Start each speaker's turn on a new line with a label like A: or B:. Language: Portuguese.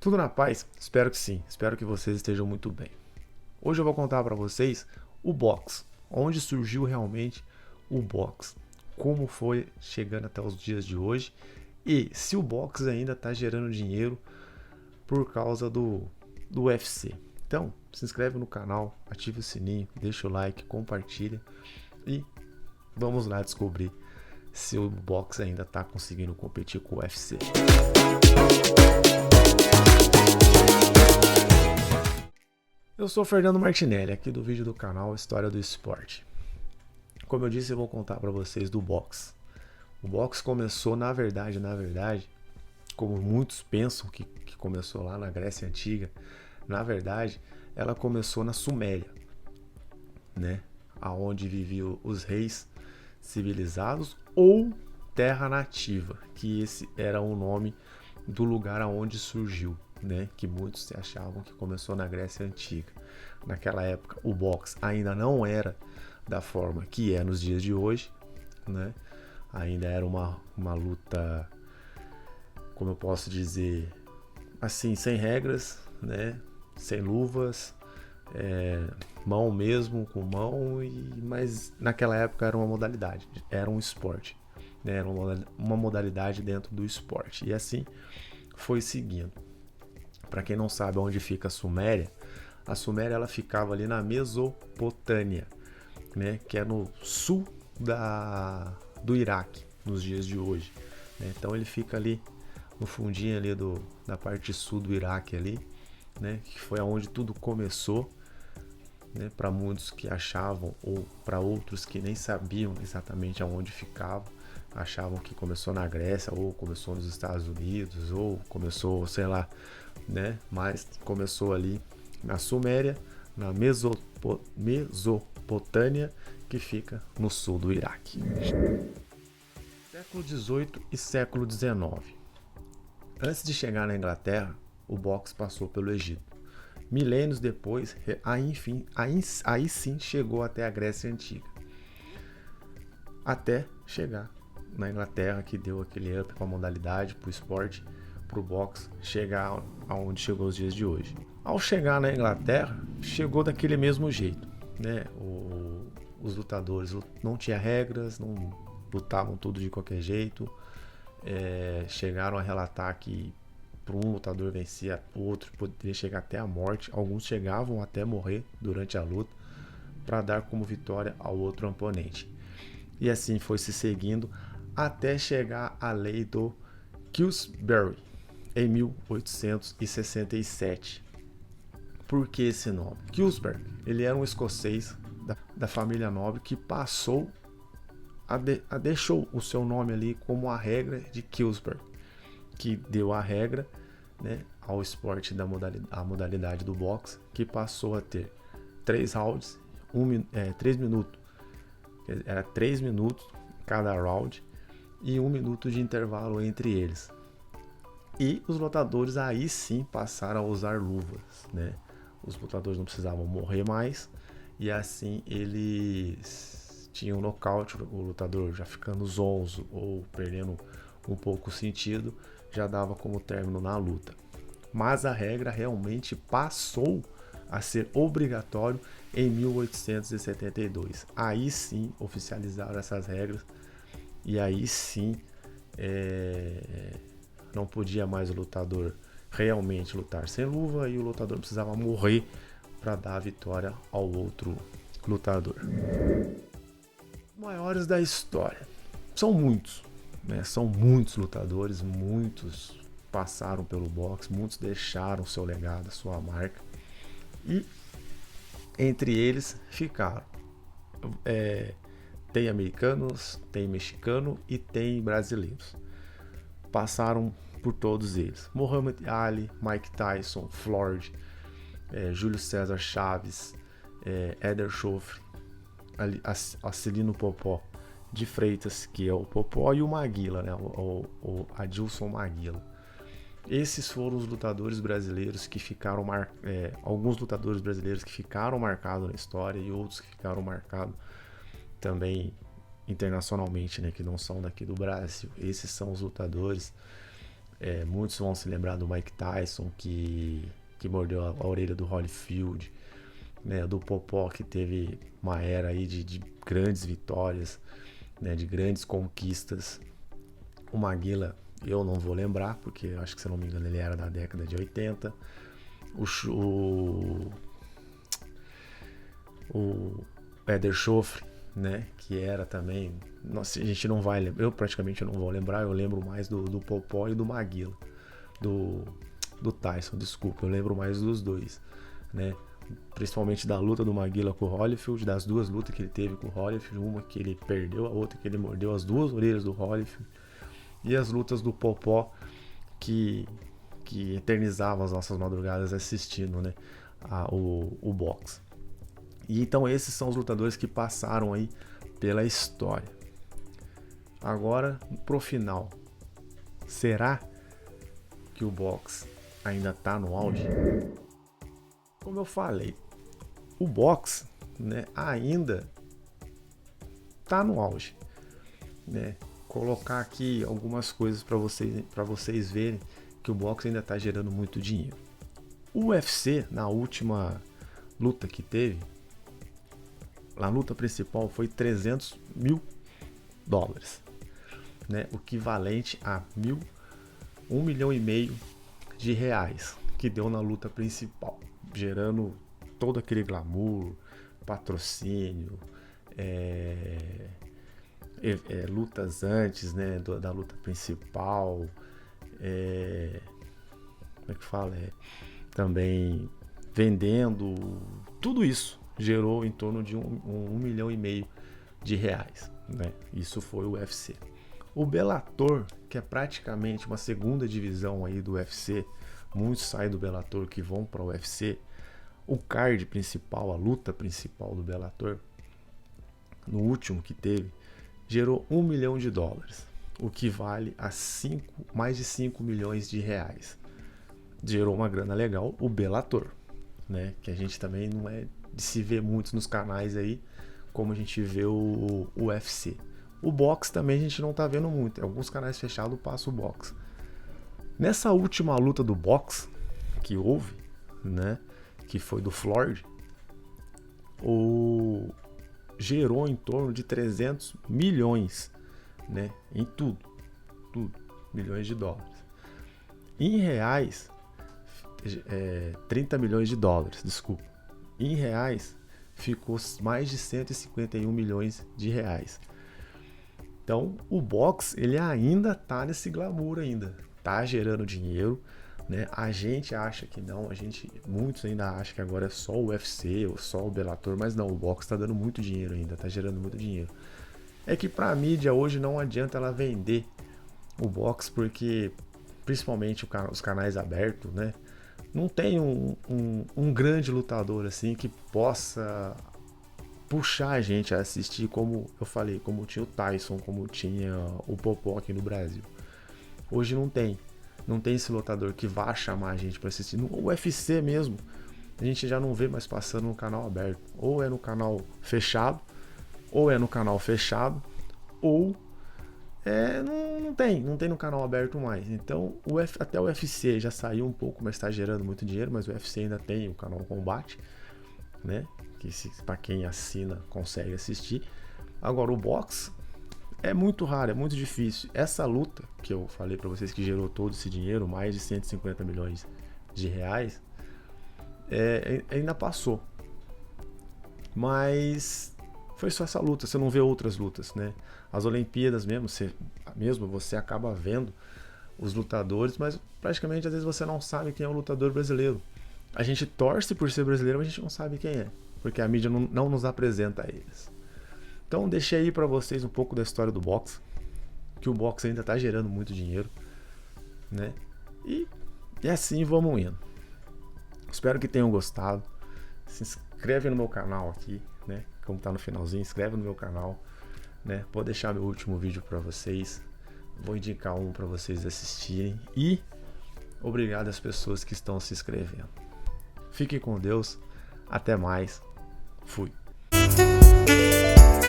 A: Tudo na paz? Espero que sim. Espero que vocês estejam muito bem. Hoje eu vou contar para vocês o box, onde surgiu realmente o box, como foi chegando até os dias de hoje e se o box ainda está gerando dinheiro por causa do UFC. Então, se inscreve no canal, ative o sininho, deixa o like, compartilha e vamos lá descobrir se o box ainda está conseguindo competir com o UFC. Eu sou o Fernando Martinelli, aqui do vídeo do canal História do Esporte. Como eu disse, eu vou contar para vocês do boxe. O boxe começou, na verdade, como muitos pensam que começou lá na Grécia Antiga, na verdade, ela começou na Suméria, né? Aonde viviam os reis civilizados ou terra nativa, que esse era o nome do lugar aonde surgiu, né? Que muitos achavam que começou na Grécia Antiga. Naquela época, o boxe ainda não era da forma que é nos dias de hoje, né? Ainda era uma luta, como eu posso dizer, assim, sem regras, né? Sem luvas, mão mesmo, com mão, mas naquela época era uma modalidade, era um esporte, né? Era uma modalidade dentro do esporte. E assim foi seguindo. Para quem não sabe onde fica a Suméria ela ficava ali na Mesopotâmia, né? Que é no sul do Iraque, nos dias de hoje, né? Então ele fica ali no fundinho ali da parte sul do Iraque ali, né? Que foi aonde tudo começou, né? Para muitos que achavam, ou para outros que nem sabiam exatamente aonde ficava, achavam que começou na Grécia, ou começou nos Estados Unidos, ou começou, sei lá, né? Mas começou ali na Suméria, na Mesopotâmia, que fica no sul do Iraque. Século XVIII e século XIX. Antes de chegar na Inglaterra, o boxe passou pelo Egito. Milênios depois, aí sim chegou até a Grécia Antiga. Até chegar na Inglaterra, que deu aquele up para a modalidade, para o esporte, para o boxe, chegar aonde chegou os dias de hoje. Ao chegar na Inglaterra, chegou daquele mesmo jeito, né? Os lutadores não tinham regras, não lutavam tudo de qualquer jeito. Chegaram a relatar que para um lutador vencer, o outro poderia chegar até a morte. Alguns chegavam até morrer durante a luta para dar como vitória ao outro oponente. E assim foi se seguindo até chegar a lei do Queensberry em 1867. Por que esse nome? Queensberry, ele era um escocês da família nobre que passou deixou o seu nome ali como a regra de Queensberry, que deu a regra, né, ao esporte a modalidade do boxe, que passou a ter 3 rounds, 3 minutos. Era 3 minutos cada round e 1 minuto de intervalo entre eles. E os lutadores aí sim passaram a usar luvas, né? Os lutadores não precisavam morrer mais e assim eles tinham nocaute, o lutador já ficando zonzo ou perdendo um pouco o sentido, já dava como término na luta. Mas a regra realmente passou a ser obrigatório em 1872. Aí sim oficializaram essas regras e aí sim não podia mais o lutador realmente lutar sem luva e o lutador precisava morrer para dar a vitória ao outro lutador. Os maiores da história são muitos, né? São muitos lutadores, muitos passaram pelo boxe, muitos deixaram seu legado, sua marca, e entre eles ficaram tem americanos, tem mexicano e tem brasileiros. Passaram por todos eles: Muhammad Ali, Mike Tyson, Floyd, Júlio César Chaves, Éder Joffre, Acilino Popó de Freitas, que é o Popó, e o Maguila, né? o Adilson Maguila. Esses foram os lutadores brasileiros que ficaram alguns lutadores brasileiros que ficaram marcados na história e outros que ficaram marcados também internacionalmente, né, que não são daqui do Brasil. Esses são os lutadores Muitos vão se lembrar do Mike Tyson, que mordeu a orelha do Holyfield, né? Do Popó, que teve uma era aí de grandes vitórias, né? De grandes conquistas. O Maguila, eu não vou lembrar, porque eu acho que, se eu não me engano, ele era da década de 80. O Éder Joffre, né? Que era também... Nossa, a gente não vai lembrar. Eu praticamente não vou lembrar. Eu lembro mais do Popó e do Maguila. Do Tyson, desculpa. Eu lembro mais dos dois, né? Principalmente da luta do Maguila com o Holyfield. Das duas lutas que ele teve com o Holyfield. Uma que ele perdeu, a outra que ele mordeu as duas orelhas do Holyfield. E as lutas do Popó, que eternizavam as nossas madrugadas assistindo, né? O boxe. E então esses são os lutadores que passaram aí pela história. Agora, pro final, será que o boxe ainda tá no auge? Como eu falei, o boxe, né, ainda tá no auge, né? Colocar aqui algumas coisas para vocês verem que o boxe ainda tá gerando muito dinheiro. O UFC, na última luta que teve, a luta principal foi $300 mil, né? O equivalente a 1,5 milhão de reais que deu na luta principal, gerando todo aquele glamour, patrocínio, lutas antes, né, da luta principal, como é que fala? Também vendendo, tudo isso gerou em torno de 1,5 milhão de reais, né? Isso foi o UFC. O Bellator, que é praticamente uma segunda divisão aí do UFC, muitos saem do Bellator que vão para o UFC. O card principal, a luta principal do Bellator, no último que teve, gerou $1 milhão, o que vale a mais de 5 milhões de reais. Gerou uma grana legal o Bellator, né? Que a gente também não é de se ver muito nos canais aí, como a gente vê o UFC. O boxe também a gente não tá vendo muito. Em alguns canais fechados passa o boxe. Nessa última luta do boxe que houve, né? Que foi do Floyd, gerou em torno de 300 milhões, né? Em tudo, milhões de dólares. Em reais, 30 milhões de dólares, desculpa. Em reais, ficou mais de 151 milhões de reais. Então, o boxe, ele ainda tá nesse glamour ainda, tá gerando dinheiro, né? A gente acha que não, muitos ainda acham que agora é só o UFC ou só o Bellator, mas não, o boxe tá dando muito dinheiro ainda, tá gerando muito dinheiro. É que pra mídia hoje não adianta ela vender o boxe, porque principalmente os canais abertos, né? Não tem um grande lutador assim que possa puxar a gente a assistir, como eu falei, como tinha o Tyson, como tinha o Popó aqui no Brasil. Hoje não tem esse lutador que vá chamar a gente para assistir. No UFC mesmo, a gente já não vê mais passando no canal aberto. Ou é no canal fechado, ou não tem no canal aberto mais. Então, até o UFC já saiu um pouco, mas está gerando muito dinheiro, mas o UFC ainda tem o canal Combate, né? Que para quem assina consegue assistir. Agora, o boxe é muito raro, é muito difícil. Essa luta que eu falei para vocês que gerou todo esse dinheiro, mais de 150 milhões de reais, ainda passou. Mas foi só essa luta, você não vê outras lutas, né? As Olimpíadas mesmo você acaba vendo os lutadores, mas praticamente às vezes você não sabe quem é o lutador brasileiro. A gente torce por ser brasileiro, mas a gente não sabe quem é, porque a mídia não nos apresenta a eles. Então deixei aí para vocês um pouco da história do boxe, que o boxe ainda está gerando muito dinheiro, né? E assim vamos indo. Espero que tenham gostado. Se inscreve no meu canal aqui, né? Como tá no finalzinho, inscreve no meu canal, né? Vou deixar meu último vídeo para vocês. Vou indicar um para vocês assistirem. E obrigado às pessoas que estão se inscrevendo. Fiquem com Deus. Até mais. Fui.